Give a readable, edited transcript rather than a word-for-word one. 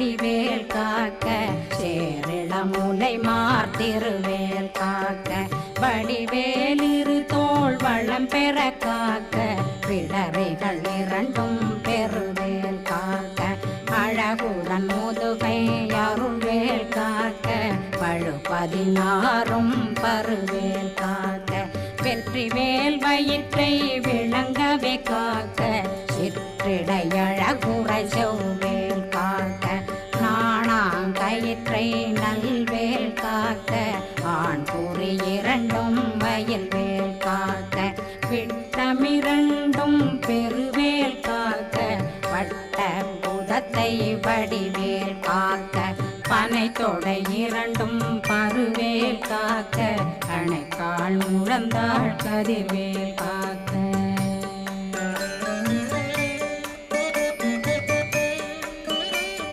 வடிவேல் காக்க சேரிளமுலை மார்த்திருவேல் காக்க வடிவேல் இரு தோள் வளம் பெற காக்க பிடரைகள் இரண்டும் பெருவேல் காக்க அழகுடன் முதுகை அருள்வேல் காக்க பழு 16 பருவேல் காக்க வெற்றிவேல் வயிற்றை விளங்கவே காக்க சிற்றிடையழகுரை செவ்வேல் காக்க நாணாங்கயிற்றை நல்வேல் காக்க ஆண் குறி இரண்டும் வயல்வேல் காக்க விட்டமிரண்டும் பெருவேல் காக்க வட்ட புதத்தை வடிவேல் காக்க பனை தொடை இரண்டும் பருவேல் காக்க அணைக்கால் முழந்தாள் கதிர்வேல் காக்க